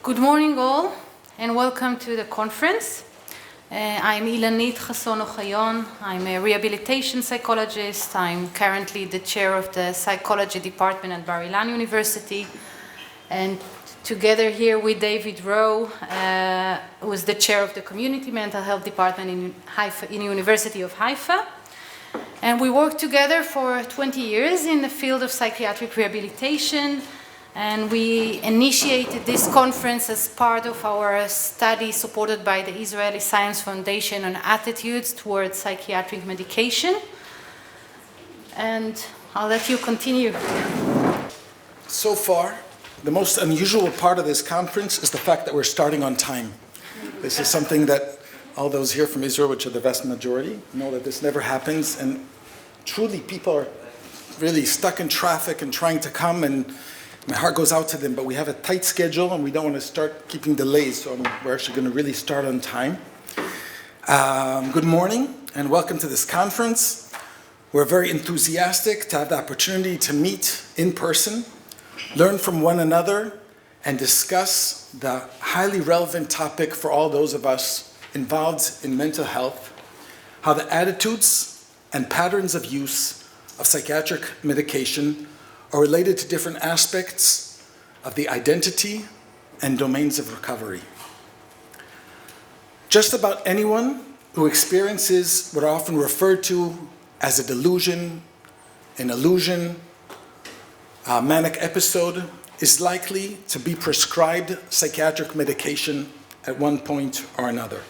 Good morning all, and welcome to the conference. I'm Ilanit Hasson-Ohayon. I'm a rehabilitation psychologist. I'm currently the chair of the psychology department at Bar-Ilan University. And together here with David Rowe, who is the chair of the community mental health department in Haifa, in the University of Haifa. And we worked together for 20 years in the field of psychiatric rehabilitation. And we initiated this conference as part of our study supported by the Israeli Science Foundation on attitudes towards psychiatric medication. And I'll let you continue. So far, the most unusual part of this conference is the fact that we're starting on time. This is something that all those here from Israel, which are the vast majority, know that this never happens. And truly, people are really stuck in traffic and trying to come, and my heart goes out to them, but we have a tight schedule and we don't want to start keeping delays, so we're actually going to really start on time. Good morning and welcome to this conference. We're very enthusiastic to have the opportunity to meet in person, learn from one another, and discuss the highly relevant topic for all those of us involved in mental health, how the attitudes and patterns of use of psychiatric medication are related to different aspects of the identity and domains of recovery. Just about anyone who experiences what are often referred to as a delusion, an illusion, a manic episode is likely to be prescribed psychiatric medication at one point or another.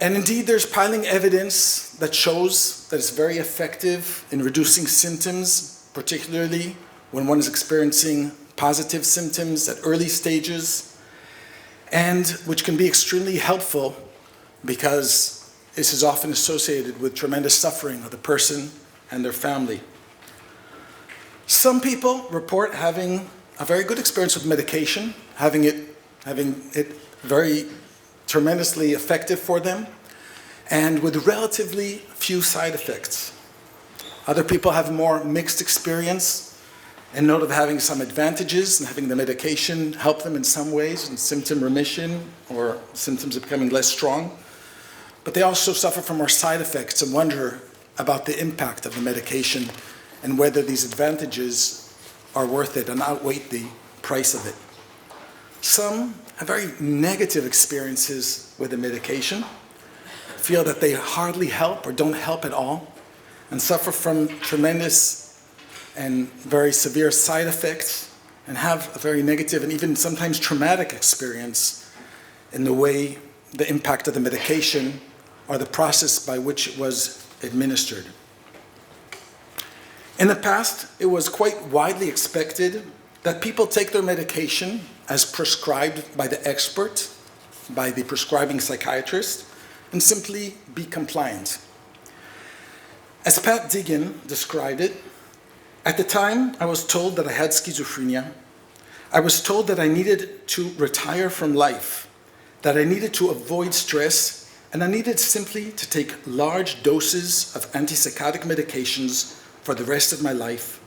And indeed, there's piling evidence that shows that it's very effective in reducing symptoms, particularly when one is experiencing positive symptoms at early stages, and which can be extremely helpful because this is often associated with tremendous suffering of the person and their family. Some people report having a very good experience with medication, having it very tremendously effective for them, and with relatively few side effects. Other people have more mixed experience and note of having some advantages and having the medication help them in some ways in symptom remission or symptoms are becoming less strong. But they also suffer from more side effects and wonder about the impact of the medication and whether these advantages are worth it and outweigh the price of it. Some have very negative experiences with the medication, feel that they hardly help or don't help at all, and suffer from tremendous and very severe side effects, and have a very negative and even sometimes traumatic experience in the way the impact of the medication or the process by which it was administered. In the past, it was quite widely expected that people take their medication as prescribed by the expert, by the prescribing psychiatrist, and simply be compliant. As Pat Diggin described it, at the time I was told that I had schizophrenia. I was told that I needed to retire from life, that I needed to avoid stress, and I needed simply to take large doses of antipsychotic medications for the rest of my life,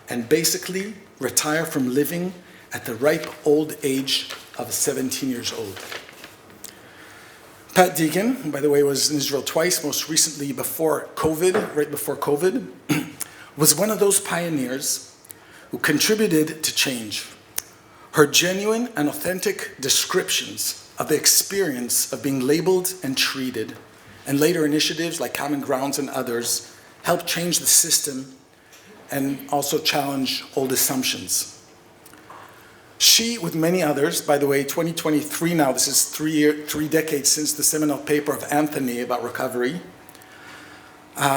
and basically retire from living at the ripe old age of 17 years old. Pat Diggin, who by the way was in Israel twice, most recently before COVID, right before COVID, was one of those pioneers who contributed to change. Her genuine and authentic descriptions of the experience of being labeled and treated, and later initiatives like Common Grounds and others, helped change the system and also challenge old assumptions. She, with many others, by the way, 2023 now, this is 3 decades since the seminal paper of Anthony about recovery.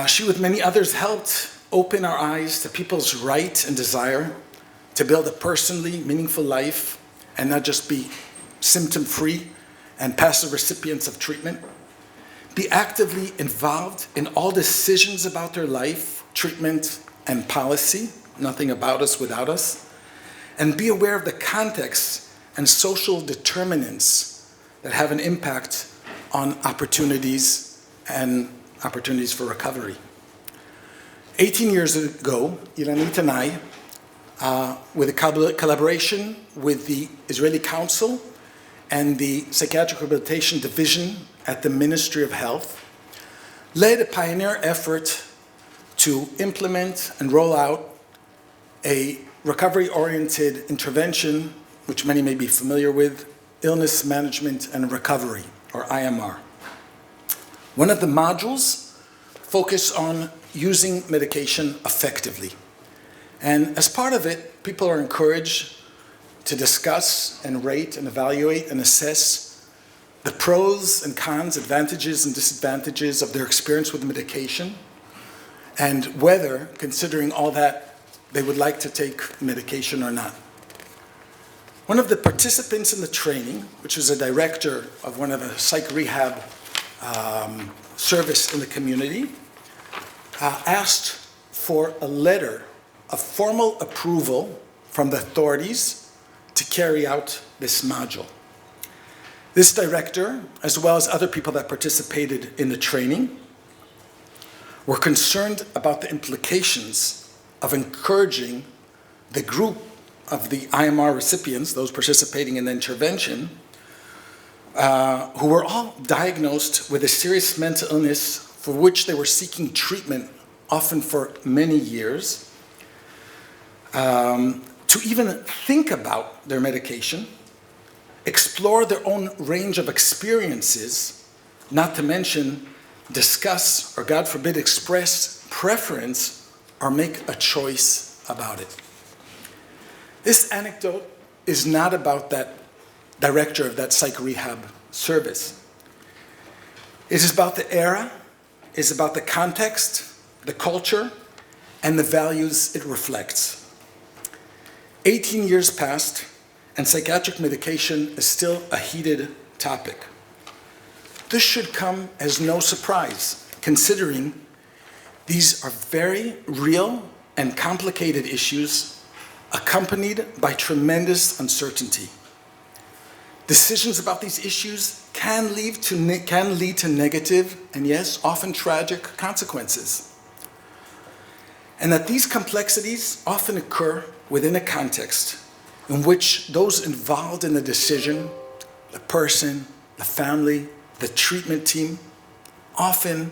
She, with many others, helped open our eyes to people's right and desire to build a personally meaningful life and not just be symptom-free and passive recipients of treatment. Be actively involved in all decisions about their life, treatment, and policy, nothing about us without us. And be aware of the context and social determinants that have an impact on opportunities for recovery. 18 years ago, Ilanit and I with a collaboration with the Israeli Council and the Psychiatric Rehabilitation Division at the Ministry of Health, led a pioneer effort to implement and roll out a recovery-oriented intervention, which many may be familiar with, Illness Management and Recovery, or IMR. One of the modules focus on using medication effectively. And as part of it, people are encouraged to discuss and rate and evaluate and assess the pros and cons, advantages and disadvantages of their experience with medication, and whether, considering all that, they would like to take medication or not. One of the participants in the training, which was a director of one of the psych rehab service in the community, asked for a letter of formal approval from the authorities to carry out this module. This director, as well as other people that participated in the training, were concerned about the implications of encouraging the group of the IMR recipients, those participating in the intervention, who were all diagnosed with a serious mental illness for which they were seeking treatment, often for many years, to even think about their medication, explore their own range of experiences, not to mention discuss, or God forbid, express preference or make a choice about it. This anecdote is not about that director of that psych rehab service. It is about the era, it is about the context, the culture, and the values it reflects. 18 years passed, and psychiatric medication is still a heated topic. This should come as no surprise, considering these are very real and complicated issues accompanied by tremendous uncertainty. Decisions about these issues can lead to negative and, yes, often tragic consequences. And that these complexities often occur within a context in which those involved in the decision, the person, the family, the treatment team, often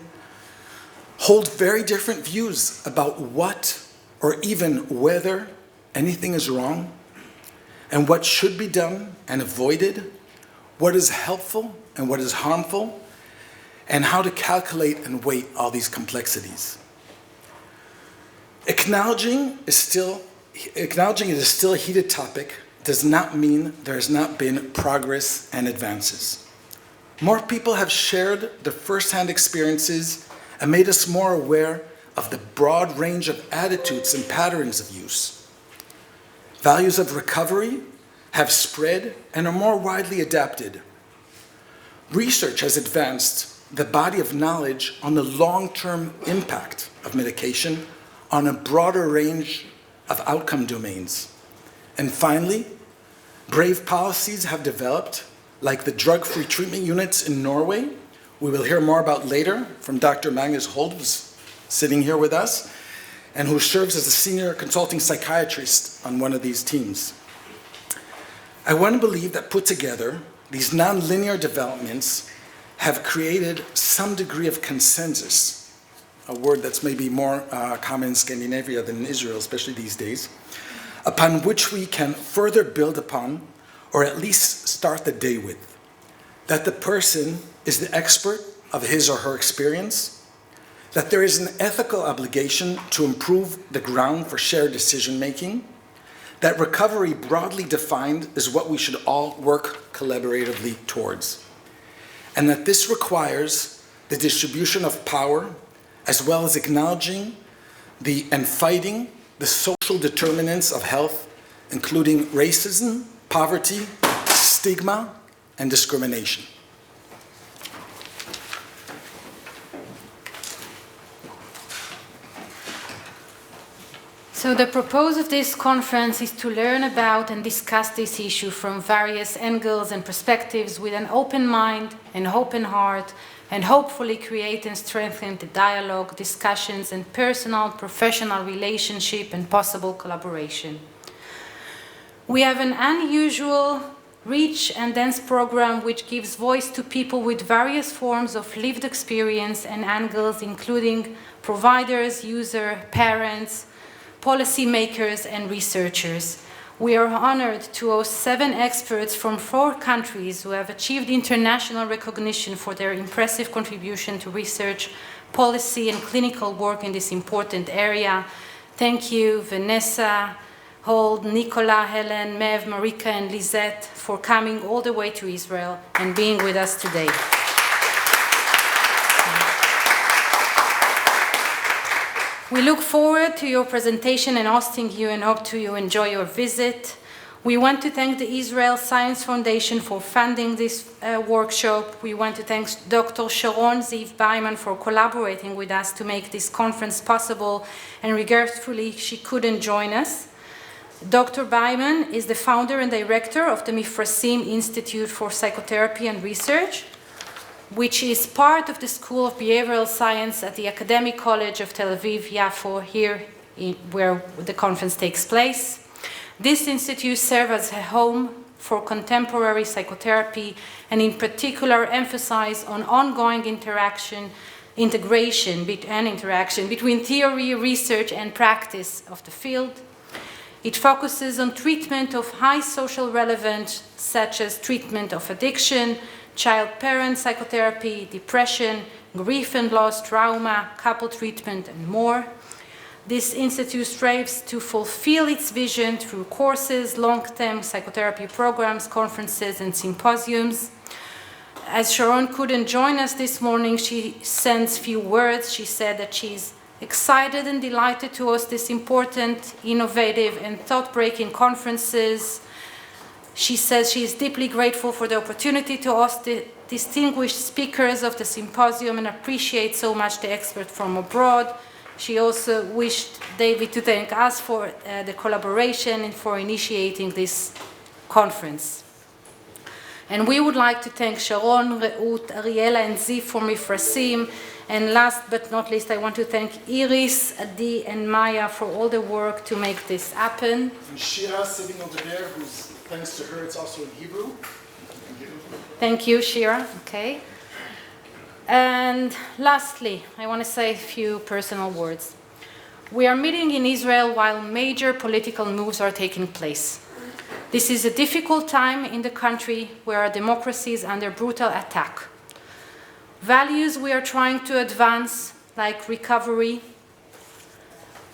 hold very different views about what or even whether anything is wrong, and what should be done and avoided, what is helpful and what is harmful, and how to calculate and weight all these complexities. Acknowledging it is still a heated topic does not mean there has not been progress and advances. More people have shared their firsthand experiences and made us more aware of the broad range of attitudes and patterns of use. Values of recovery have spread and are more widely adapted. Research has advanced the body of knowledge on the long-term impact of medication on a broader range of outcome domains. And finally, brave policies have developed, like the drug-free treatment units in Norway. We will hear more about later from Dr. Magnus Holt, who's sitting here with us, and who serves as a senior consulting psychiatrist on one of these teams. I want to believe that put together, these nonlinear developments have created some degree of consensus, a word that's maybe more common in Scandinavia than in Israel, especially these days, upon which we can further build upon, or at least start the day with. That the person is the expert of his or her experience, that there is an ethical obligation to improve the ground for shared decision-making, that recovery broadly defined is what we should all work collaboratively towards, and that this requires the distribution of power as well as acknowledging and fighting the social determinants of health, including racism, poverty, stigma, and discrimination. So the purpose of this conference is to learn about and discuss this issue from various angles and perspectives with an open mind and open heart, and hopefully create and strengthen the dialogue, discussions, and personal, professional relationship and possible collaboration. We have an unusual, rich and dense program which gives voice to people with various forms of lived experience and angles, including providers, users, parents, policymakers, and researchers. We are honored to host 7 experts from 4 countries who have achieved international recognition for their impressive contribution to research, policy, and clinical work in this important area. Thank you, Vanessa, Hold, Nicola, Helen, Mev, Marika, and Lisette for coming all the way to Israel and being with us today. We look forward to your presentation and hosting you and hope you enjoy your visit. We want to thank the Israel Science Foundation for funding this workshop. We want to thank Dr. Sharon Ziv-Beimen for collaborating with us to make this conference possible, and regretfully she couldn't join us. Dr. Beimen is the founder and director of the Mifrasim Institute for Psychotherapy and Research, which is part of the School of Behavioral Science at the Academic College of Tel Aviv-Yaffo, where the conference takes place. This institute serves as a home for contemporary psychotherapy, and in particular emphasize on ongoing integration between theory, research, and practice of the field. It focuses on treatment of high social relevance, such as treatment of addiction, child-parent psychotherapy, depression, grief and loss, trauma, couple treatment, and more. This institute strives to fulfill its vision through courses, long-term psychotherapy programs, conferences, and symposiums. As Sharon couldn't join us this morning, she sends few words. She said that she's excited and delighted to host this important, innovative, and thought-breaking conferences. She says she is deeply grateful for the opportunity to host the distinguished speakers of the symposium and appreciates so much the experts from abroad. She also wished David to thank us for the collaboration and for initiating this conference. And we would like to thank Sharon, Reut, Ariela, and Ziv from Mifrasim. And last but not least, I want to thank Iris, Adi, and Maya for all the work to make this happen. And Shira sitting over there, who's, thanks to her, it's also in Hebrew. Thank you, Shira. Okay. And lastly, I want to say a few personal words. We are meeting in Israel while major political moves are taking place. This is a difficult time in the country where our democracy is under brutal attack. Values we are trying to advance, like recovery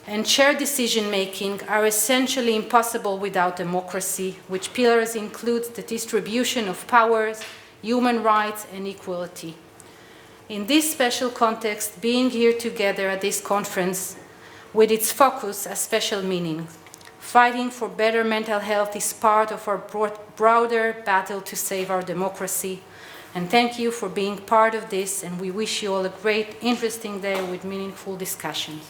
and shared decision-making, are essentially impossible without democracy, which pillars include the distribution of powers, human rights, and equality. In this special context, being here together at this conference, with its focus, has special meaning. Fighting for better mental health is part of our broader battle to save our democracy. And thank you for being part of this, and we wish you all a great, interesting day with meaningful discussions.